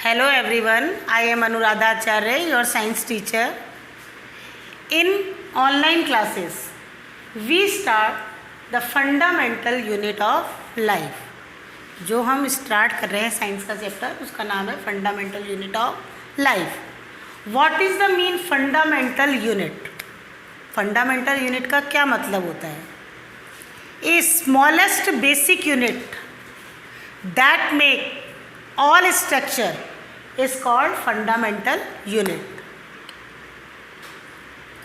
Hello everyone, I am Anuradha Acharya, your science teacher. In online classes, we start the fundamental unit of life. जो हम start कर रहे हैं science का chapter, उसका नाम है fundamental unit of life. What is the mean fundamental unit? Fundamental unit का क्या मतलब होता है? A smallest basic unit that make all structure is called fundamental unit.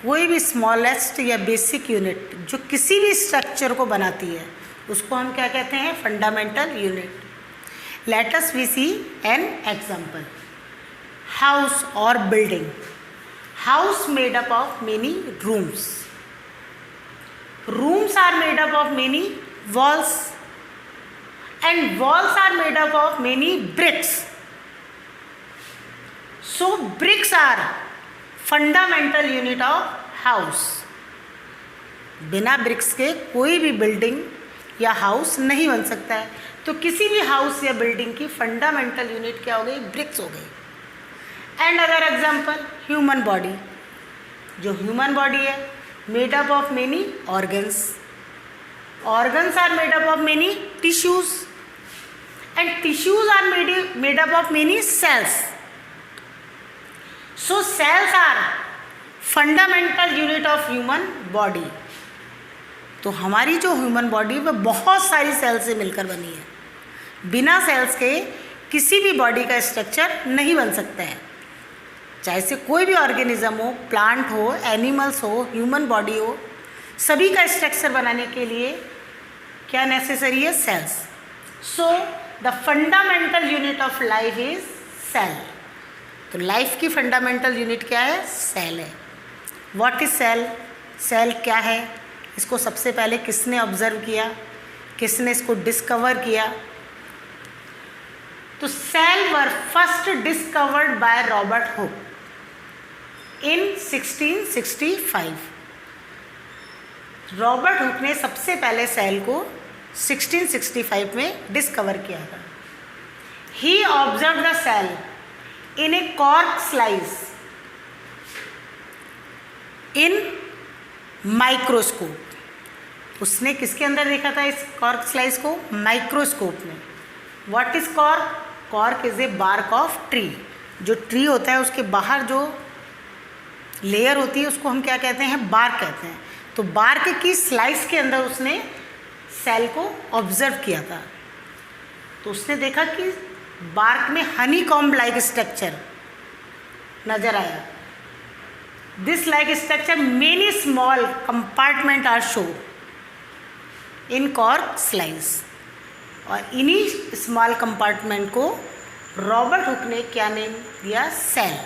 कोई भी स्मॉलेस्ट या बेसिक यूनिट जो किसी भी स्ट्रक्चर को बनाती है उसको हम क्या कहते हैं? Fundamental unit. Let us we see an example. House और building. House made up of many rooms. Rooms are made up of many walls and walls are made up of many bricks. So bricks are fundamental unit of house. बिना BRICS के कोई भी building या house नहीं बन सकता है। तो किसी भी हाउस या बिल्डिंग की फंडामेंटल यूनिट क्या हो गई? ब्रिक्स हो गई। And other example, human body. जो ह्यूमन बॉडी है made up of many organs. Organs are made up of many tissues and tissues are made up of many cells. So cells are fundamental unit of human body. तो हमारी जो human body वह बहुत सारी cell से मिलकर बनी है। बिना सेल्स के किसी भी बॉडी का स्ट्रक्चर नहीं बन सकता है। चाहे से कोई भी ऑर्गेनिज्म हो, प्लांट हो, एनिमल्स हो, ह्यूमन बॉडी हो, सभी का स्ट्रक्चर बनाने के लिए क्या नेसेसरी है? Cells. So the fundamental unit of life is cell. तो लाइफ की फंडामेंटल यूनिट क्या है? सेल है। What is cell? सेल क्या है? इसको सबसे पहले किसने ऑब्जर्व किया? किसने इसको डिस्कवर किया? तो cell were first discovered by Robert Hooke in 1665। Robert Hooke ने सबसे पहले सेल को 1665 में डिस्कवर किया था। He observe the cell in a cork slice in microscope. उसने किसके अंदर देखा था इस कॉर्क स्लाइस को? माइक्रोस्कोप में। What is cork? Cork is a bark of tree. जो ट्री होता है उसके बाहर जो लेयर होती है उसको हम क्या कहते हैं? बार्क कहते हैं। तो बार्क की स्लाइस के अंदर उसने सेल को ऑब्जर्व किया था। तो उसने देखा कि बार्क में हनी कॉम्ब लाइक स्ट्रक्चर नजर आया। This like structure many small compartment are show in cork slice. और इन्हीं स्मॉल कंपार्टमेंट को रॉबर्ट हुक ने क्या नेम दिया? Cell.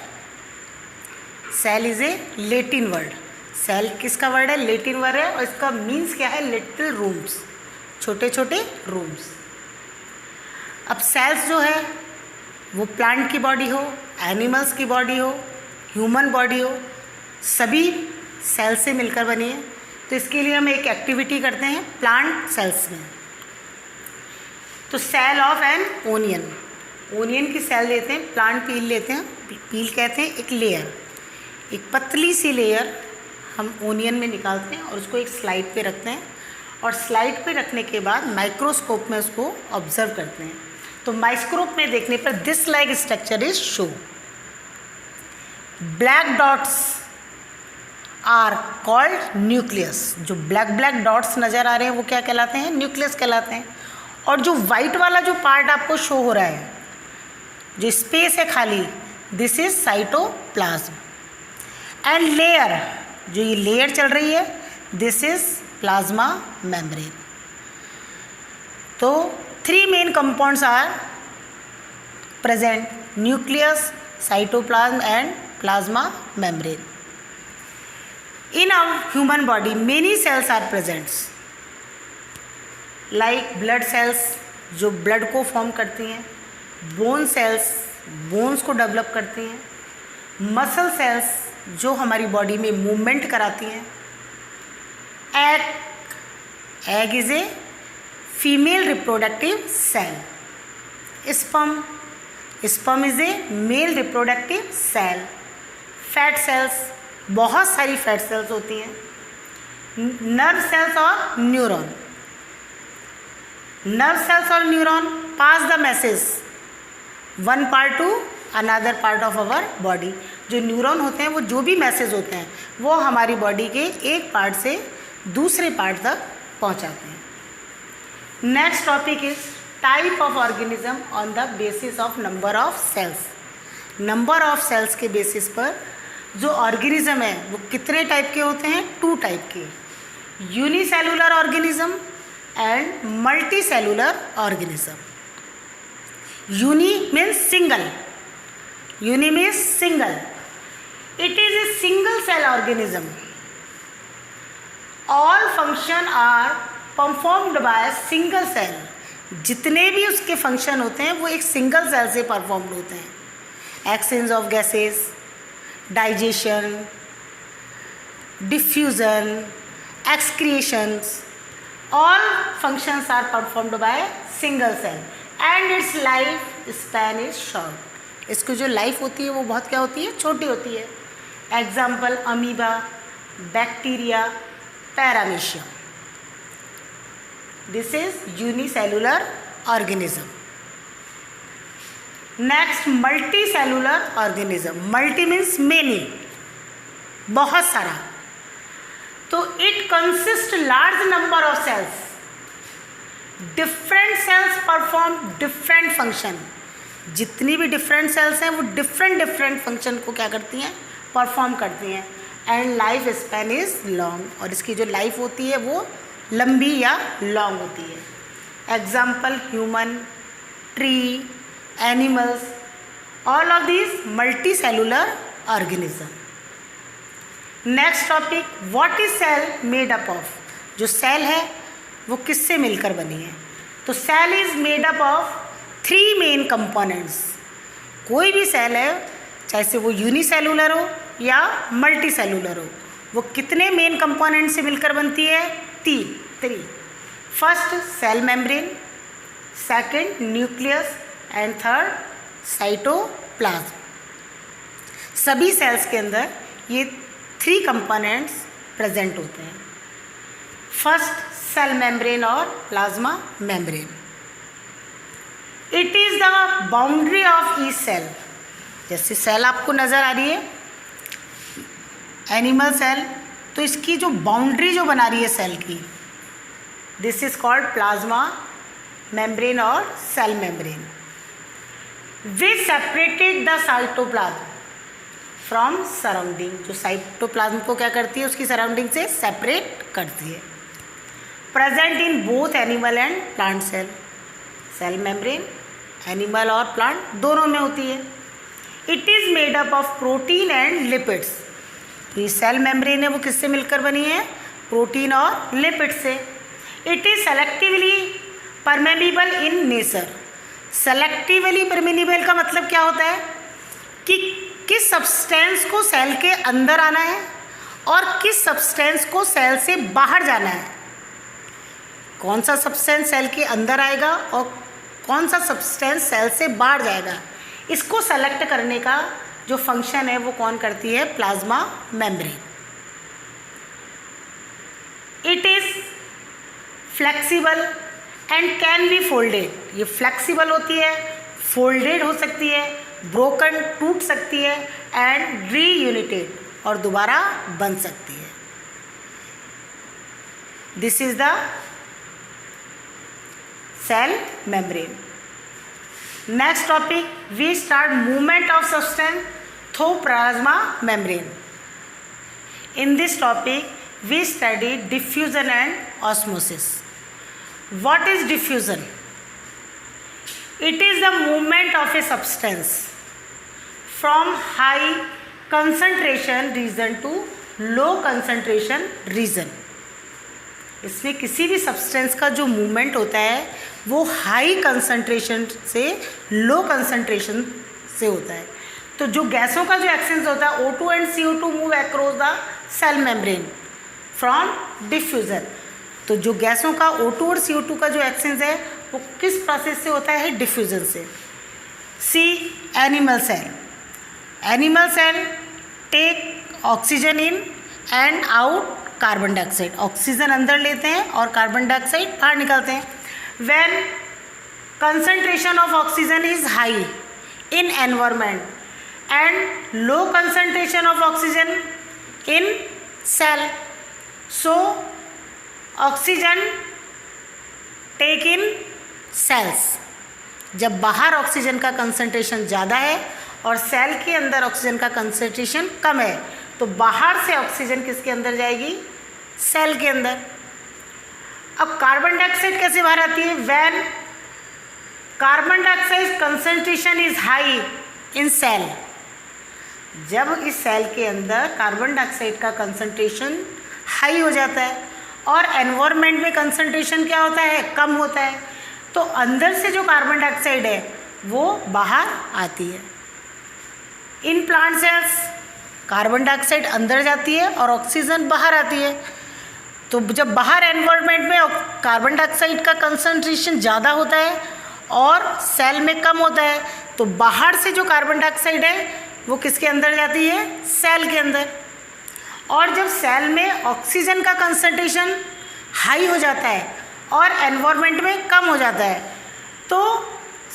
Cell is a Latin word. Cell किसका वर्ड है? लेटिन वर्ड है। और इसका मीन्स क्या है? लिटिल रूम्स, छोटे छोटे रूम्स। अब सेल्स जो है वो प्लांट की बॉडी हो, एनिमल्स की बॉडी हो, ह्यूमन बॉडी हो, सभी सेल से मिलकर बनी है। तो इसके लिए हम एक एक्टिविटी करते हैं प्लांट सेल्स में। तो cell of an onion. Onion की सेल लेते हैं, प्लांट पील लेते हैं। पील कहते हैं एक लेयर, एक पतली सी लेयर हम ओनियन में निकालते हैं और उसको एक स्लाइड पे रखते हैं। और स्लाइड पे रखने के बाद माइक्रोस्कोप में उसको ऑब्जर्व करते हैं। तो माइक्रोस्कोप में देखने पर this like structure is show. Black dots are called nucleus. जो ब्लैक ब्लैक डॉट्स नज़र आ रहे हैं वो क्या कहलाते हैं? न्यूक्लियस कहलाते हैं। और जो वाइट वाला जो पार्ट आपको शो हो रहा है, जो स्पेस है खाली, this is cytoplasm. And layer, जो ये लेयर चल रही है, दिस इज प्लाज्मा मेम्ब्रेन। तो 3 main compounds are present: nucleus, cytoplasm and plasma membrane. In our human body many cells are presents like blood cells जो blood को form करती हैं, बोन सेल्स बोन्स को डेवलप करती हैं, मसल सेल्स जो हमारी बॉडी में मूवमेंट कराती हैं, egg is a female reproductive cell, sperm sperm is a male reproductive cell. Fat cells, बहुत सारी फैट सेल्स होती हैं। नर्व सेल्स और न्यूरॉन, नर्व सेल्स और neuron pass the message one part to another part of our body. जो neuron होते हैं वो जो भी मैसेज होते हैं वो हमारी बॉडी के एक पार्ट से दूसरे पार्ट तक पहुंचाते हैं। Next topic is type of organism on the basis of number of cells. Number of cells के बेसिस पर जो ऑर्गेनिज्म है वो कितने टाइप के होते हैं? 2 टाइप के, unicellular organism and multi cellular organism. Uni means single, uni means single, it is a single cell organism, all function are performed by single cell। जितने भी उसके फंक्शन होते हैं वो एक सिंगल सेल से परफॉर्म्ड होते हैं। Exchange of gases, digestion, diffusion, excretions, all functions are performed by single cell and its life span is short. इसको जो लाइफ होती है वो बहुत क्या होती है? छोटी होती है। Example amoeba, bacteria, paramecium. This is unicellular organism. Next multi cellular organism. Multi means many, बहुत सारा। तो it consist large number of cells, different cells perform different function. जितनी भी डिफरेंट सेल्स हैं वो डिफरेंट फंक्शन को क्या करती हैं? परफॉर्म करती हैं। And life span is long, और इसकी जो लाइफ होती है वो लंबी या लॉन्ग होती है। Example human, tree, animals, all of these multi cellular organism. Next topic, what is cell made up of. जो सेल है वो किससे मिलकर बनी है? तो cell is made up of 3 main components. कोई भी सेल है, चाहे से वो यूनिसेलुलर हो या मल्टी सेलुलर हो, वो कितने मेन कंपोनेंट से मिलकर बनती है? 3। First cell membrane, second nucleus and third cytoplasm. सभी सेल्स के अंदर ये 3 कंपोनेंट्स प्रेजेंट होते हैं। फर्स्ट सेल मेम्ब्रेन और plasma membrane. It is the boundary of each cell. जैसे सेल आपको नज़र आ रही है, एनिमल सेल, तो इसकी जो बाउंड्री जो बना रही है सेल की, this is called plasma membrane और cell membrane. Which separated the cytoplasm from surrounding. जो साइटोप्लाज्म को क्या करती है? उसकी सराउंडिंग से सेपरेट करती है। Present in both animal and plant cell. Cell membrane animal और प्लांट दोनों में होती है। It is made up of protein and lipids. ये सेल मेम्ब्रेन है वो किससे मिलकर बनी है? प्रोटीन और लिपिड से। It is selectively permeable in nature. Selectively permeable का मतलब क्या होता है? कि किस सब्सटेंस को सेल के अंदर आना है और किस सब्सटेंस को सेल से बाहर जाना है। कौन सा सब्सटेंस सेल के अंदर आएगा और कौन सा सब्सटेंस सेल से बाहर जाएगा, इसको सेलेक्ट करने का जो फंक्शन है वो कौन करती है? Plasma membrane. It is flexible and can be folded. ये फ्लेक्सिबल होती है, फोल्डेड हो सकती है, ब्रोकन टूट सकती है, एंड रीयूनिटेड और दोबारा बन सकती है। This is the cell membrane. Next topic, we start movement of substance through plasma membrane. In this topic, we study diffusion and osmosis. What is diffusion? It is the movement of a substance from high concentration region to low concentration region. इसमें किसी भी substance का जो movement होता है वो high concentration से low concentration से होता है। तो जो गैसों का जो एक्सचेंज होता है O2 and CO2 move across the cell membrane from diffusion. तो जो गैसों का O2 और CO2 का जो एक्सचेंज है वो किस प्रोसेस से होता है? डिफ्यूजन से। See animal cell. Animal cell take oxygen in and out carbon dioxide. Oxygen अंदर लेते हैं और कार्बन डाइऑक्साइड बाहर निकालते हैं. When concentration of oxygen is high in environment and low concentration of oxygen in cell, so oxygen take in cells. जब बाहर oxygen का कंसंट्रेशन ज़्यादा है और सेल के अंदर ऑक्सीजन का कंसंट्रेशन कम है, तो बाहर से ऑक्सीजन किसके अंदर जाएगी? सेल के अंदर. अब कार्बन डाइऑक्साइड कैसे बाहर आती है? When carbon dioxide concentration is high in cell. जब इस सेल के अंदर कार्बन डाइऑक्साइड का कंसंट्रेशन हाई हो जाता है और एनवायरनमेंट में कंसंट्रेशन क्या होता है? कम होता है, तो अंदर से जो कार्बन डाइऑक्साइड है वो बाहर आती है. In plant cells carbon dioxide अंदर जाती है और ऑक्सीजन बाहर आती है. तो जब बाहर एनवायरनमेंट में कार्बन डाइऑक्साइड का कंसंट्रेशन ज़्यादा होता है और सेल में कम होता है, तो बाहर से जो कार्बन डाइऑक्साइड है वो किसके अंदर जाती है? सेल के अंदर. और जब सेल में ऑक्सीजन का कंसंट्रेशन हाई हो जाता है और एनवायरनमेंट में कम हो जाता है, तो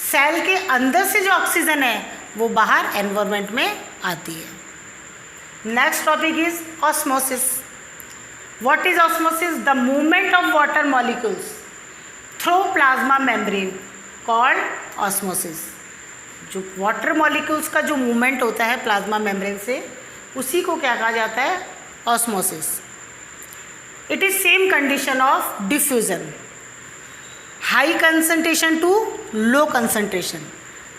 सेल के अंदर से जो ऑक्सीजन है वो बाहर एनवायरनमेंट में आती है. Next topic is osmosis. What is osmosis? The movement of water molecules through plasma membrane called osmosis. जो वाटर मॉलिक्यूल्स का जो मूवमेंट होता है प्लाज्मा मेम्ब्रेन से, उसी को क्या कहा जाता है? Osmosis. It is same condition of diffusion. High concentration to low concentration.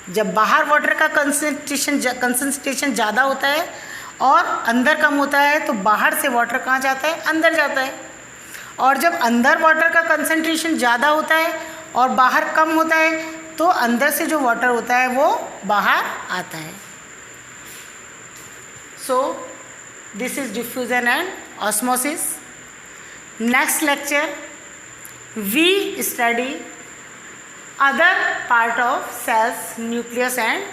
जब बाहर वाटर का कंसंट्रेशन ज़्यादा होता है और अंदर कम होता है, तो बाहर से वाटर कहाँ जाता है? अंदर जाता है. और जब अंदर वाटर का कंसंट्रेशन ज़्यादा होता है और बाहर कम होता है, तो अंदर से जो वाटर होता है वो बाहर आता है. So this is diffusion and osmosis. Next lecture we study other part of cells, nucleus and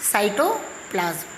cytoplasm.